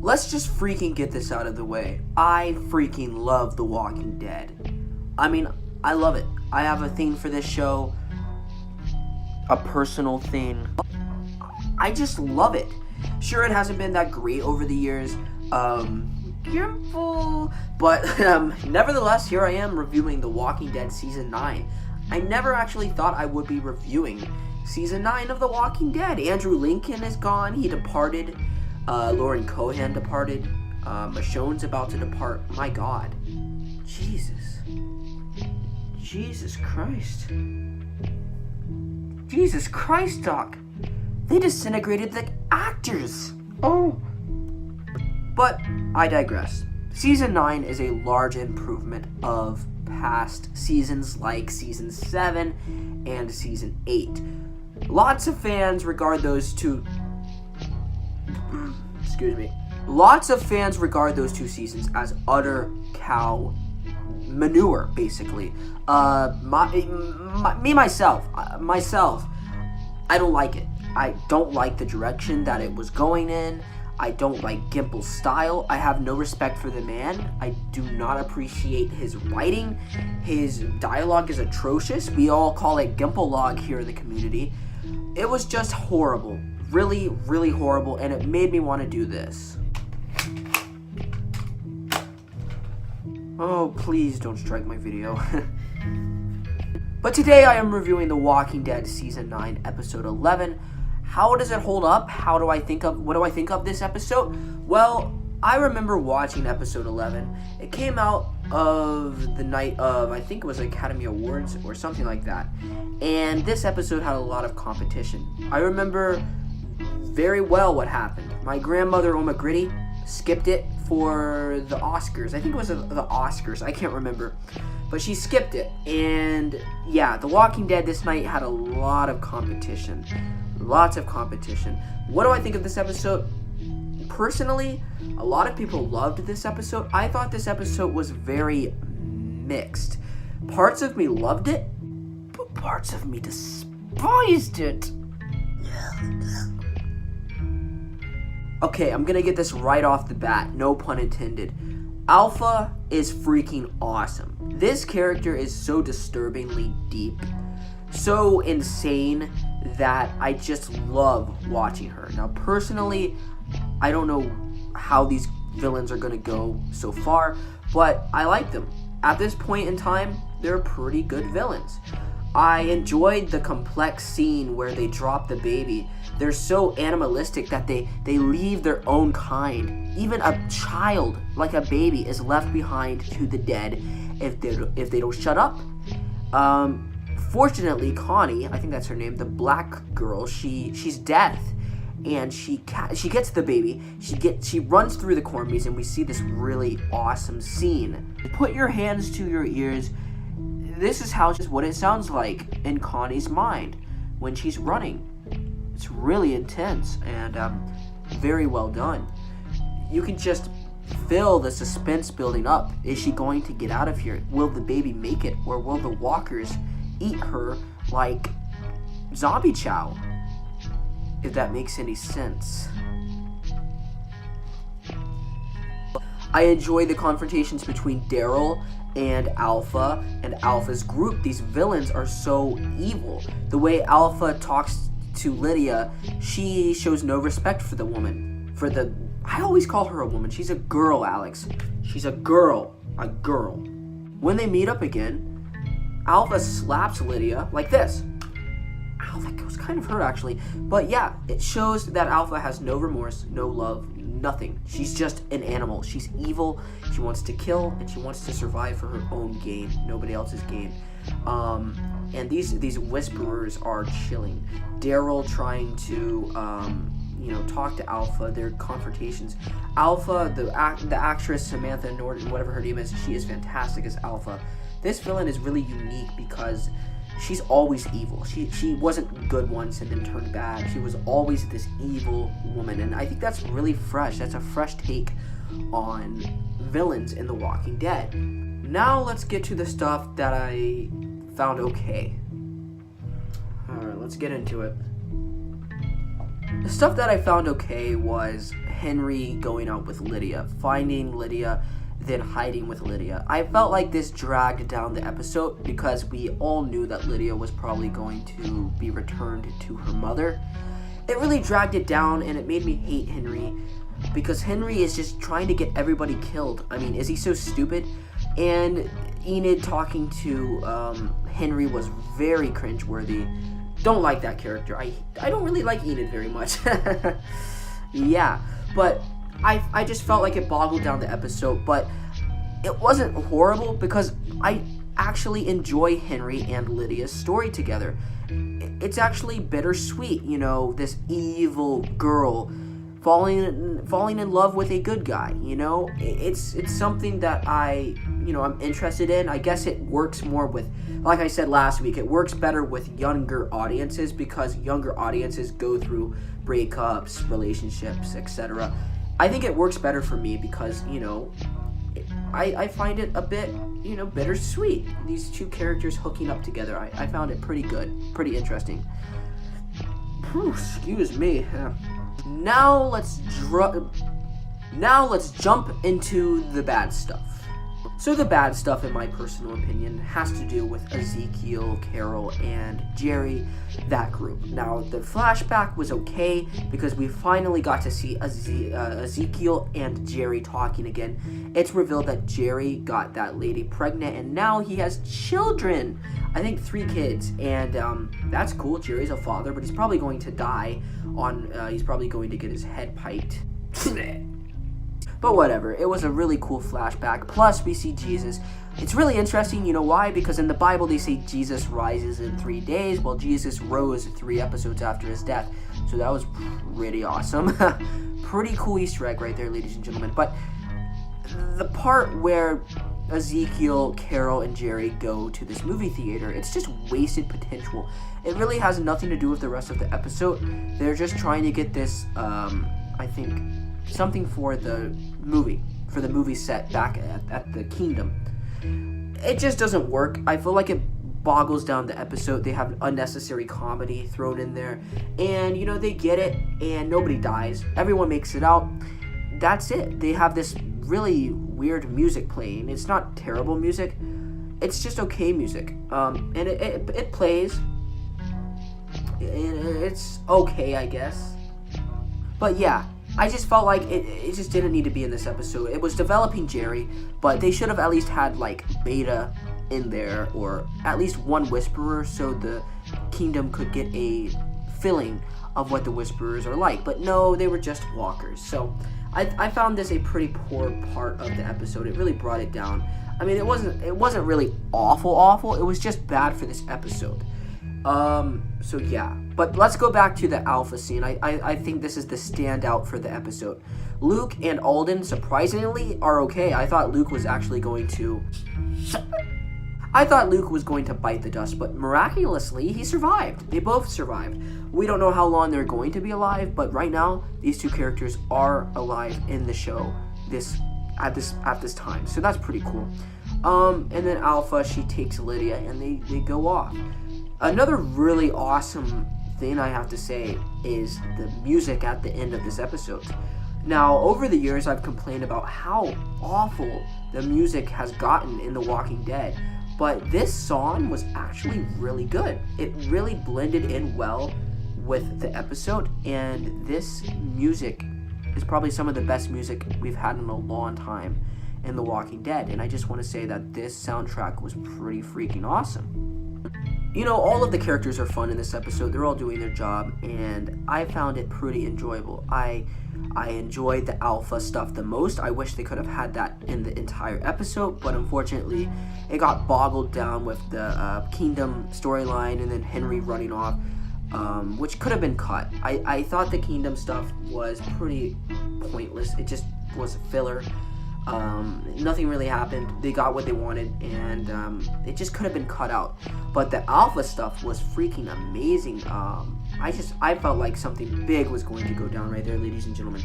let's just freaking get this out of the way. I freaking love The Walking Dead. I mean, I love it. I have a thing for this show, a personal thing. I just love it. Sure, it hasn't been that great over the years, careful, but nevertheless, here I am reviewing The Walking Dead Season 9. I never actually thought I would be reviewing Season 9 of The Walking Dead. Andrew Lincoln is gone. He departed. Lauren Cohan departed. Michonne's about to depart. My God. Jesus Christ. Jesus Christ, Doc. They disintegrated the actors. Oh. But I digress. Season 9 is a large improvement of past seasons like Season 7 and Season 8. Lots of fans regard those two... Lots of fans regard those two seasons as utter cow manure, basically. Myself, I don't like it. I don't like the direction that it was going in. I don't like Gimple's style. I have no respect for the man. I do not appreciate his writing. His dialogue is atrocious. We all call it Gimple-log here in the community. It was just horrible. Really, really horrible, and it made me want to do this. Oh, please don't strike my video. But today I am reviewing The Walking Dead Season 9, Episode 11. How does it hold up? What do I think of this episode? Well, I remember watching Episode 11. It came out of the night of, I think it was Academy Awards or something like that. And this episode had a lot of competition. I remember very well what happened. My grandmother, Oma Gritty, skipped it for the Oscars. I think it was the Oscars. I can't remember. But she skipped it. And yeah, The Walking Dead this night had a lot of competition. Lots of competition. What do I think of this episode? Personally, a lot of people loved this episode. I thought this episode was very mixed. Parts of me loved it, but parts of me despised it. Okay, I'm gonna get this right off the bat, no pun intended. Alpha is freaking awesome. This character is so disturbingly deep, so insane, that I just love watching her. Now, personally, I don't know how these villains are gonna go so far, but I like them. At this point in time, they're pretty good villains. I enjoyed the complex scene where they drop the baby. They're so animalistic that they leave their own kind. Even a child, like a baby, is left behind to the dead if they don't shut up. Fortunately, Connie, I think that's her name, the black girl, she's deaf, and she gets the baby. She runs through the corn maze, and we see this really awesome scene. Put your hands to your ears. This is what it sounds like in Connie's mind when she's running. It's really intense and very well done. You can just feel the suspense building up. Is she going to get out of here? Will the baby make it, or will the walkers eat her like zombie chow? If that makes any sense. I enjoy the confrontations between Daryl and Alpha's group. These villains are so evil. The way Alpha talks to Lydia, she shows no respect for the woman. I always call her a woman. She's a girl, Alex. She's a girl. A girl. When they meet up again, Alpha slaps Lydia like this. Ow, that was kind of hurt, actually. But yeah, it shows that Alpha has no remorse, no love, nothing. She's just an animal. She's evil. She wants to kill, and she wants to survive for her own gain, nobody else's gain. And these whisperers are chilling. Daryl trying to talk to Alpha. Their confrontations. Alpha, the actress Samantha Norton, whatever her name is, she is fantastic as Alpha. This villain is really unique because she's always evil. She wasn't good once and then turned bad. She was always this evil woman, and I think that's really fresh. That's a fresh take on villains in The Walking Dead. Now let's get to the stuff that I found okay. Alright, let's get into it. The stuff that I found okay was Henry going out with Lydia, finding Lydia, then hiding with Lydia. I felt like this dragged down the episode because we all knew that Lydia was probably going to be returned to her mother. It really dragged it down, and it made me hate Henry because Henry is just trying to get everybody killed. I mean, is he so stupid? And Enid talking to Henry was very cringeworthy. Don't like that character. I don't really like Enid very much. Yeah, but I just felt like it boggled down the episode, but it wasn't horrible because I actually enjoy Henry and Lydia's story together. It's actually bittersweet, you know, this evil girl falling in love with a good guy, you know? It's something that I'm interested in. I guess it works more with, like I said last week, it works better with younger audiences because younger audiences go through breakups, relationships, etc. I think it works better for me because, I find it a bit, bittersweet. These two characters hooking up together. I found it pretty good, pretty interesting. Whew, excuse me. Now let's jump into the bad stuff. So the bad stuff, in my personal opinion, has to do with Ezekiel, Carol, and Jerry, that group. Now, the flashback was okay because we finally got to see Ezekiel and Jerry talking again. It's revealed that Jerry got that lady pregnant, and now he has children. I think 3 kids, and that's cool. Jerry's a father, but he's probably going to die he's probably going to get his head piped. But whatever, it was a really cool flashback. Plus, we see Jesus. It's really interesting, you know why? Because in the Bible, they say Jesus rises in 3 days. Well, Jesus rose 3 episodes after his death. So that was pretty awesome. Pretty cool Easter egg right there, ladies and gentlemen. But the part where Ezekiel, Carol, and Jerry go to this movie theater, it's just wasted potential. It really has nothing to do with the rest of the episode. They're just trying to get this, I think, something for the movie set back at the kingdom. It just doesn't work. I feel like it boggles down the episode. They have unnecessary comedy thrown in there, and they get it, and nobody dies. Everyone makes it out. That's it. They have this really weird music playing. It's not terrible music. It's just okay music. And it plays. It's okay, I guess. But yeah, I just felt like it just didn't need to be in this episode. It was developing Jerry, but they should have at least had like Beta in there, or at least one Whisperer, so the kingdom could get a feeling of what the Whisperers are like. But no, they were just walkers. So I found this a pretty poor part of the episode. It really brought it down. I mean, it wasn't really awful. It was just bad for this episode. So yeah, but let's go back to the Alpha scene. I think this is the standout for the episode. Luke and Alden, surprisingly, are okay. I thought Luke was going to bite the dust, but miraculously, he survived. They both survived. We don't know how long they're going to be alive, but right now, these 2 characters are alive in the show at this time. So that's pretty cool. And then Alpha, she takes Lydia, and they go off. Another really awesome thing I have to say is the music at the end of this episode. Now, over the years, I've complained about how awful the music has gotten in The Walking Dead, but this song was actually really good. It really blended in well with the episode, and this music is probably some of the best music we've had in a long time in The Walking Dead, and I just want to say that this soundtrack was pretty freaking awesome. All of the characters are fun in this episode. They're all doing their job, and I found it pretty enjoyable. I enjoyed the Alpha stuff the most. I wish they could have had that in the entire episode, but unfortunately, it got boggled down with the Kingdom storyline and then Henry running off, which could have been cut. I thought the Kingdom stuff was pretty pointless. It just was filler. Nothing really happened. They got what they wanted, and it just could have been cut out. But the Alpha stuff was freaking amazing. I felt like something big was going to go down right there, ladies and gentlemen.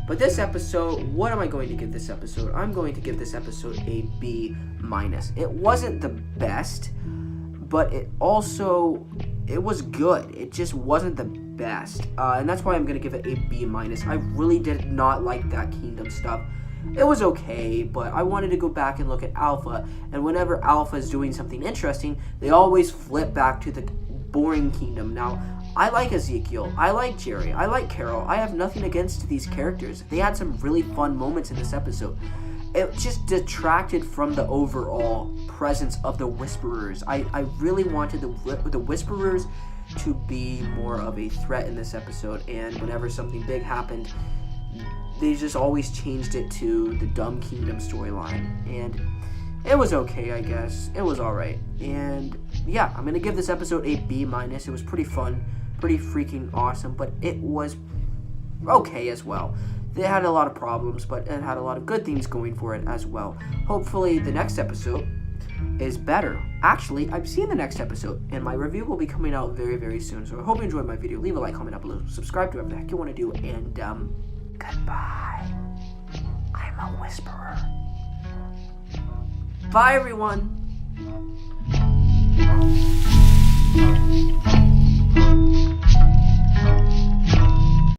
But this episode, what am I going to give this episode? I'm going to give this episode a B-. It wasn't the best, but it also it was good. It just wasn't the best. And that's why I'm going to give it a B-. I really did not like that Kingdom stuff. It was okay, but I wanted to go back and look at Alpha, and whenever Alpha is doing something interesting, they always flip back to the boring Kingdom. Now, I like Ezekiel, I like Jerry, I like Carol. I have nothing against these characters. They had some really fun moments in this episode. It just detracted from the overall presence of the Whisperers. I really wanted the Whisperers to be more of a threat in this episode, and whenever something big happened, they just always changed it to the Dumb Kingdom storyline, and it was okay, I guess. It was alright, and yeah, I'm gonna give this episode a B-. It was pretty fun, pretty freaking awesome, but it was okay as well. It had a lot of problems, but it had a lot of good things going for it as well. Hopefully the next episode is better. Actually, I've seen the next episode, and my review will be coming out very, very soon, so I hope you enjoyed my video. Leave a like, comment down below, subscribe to whatever the heck you want to do, and goodbye. I'm a whisperer. Bye, everyone.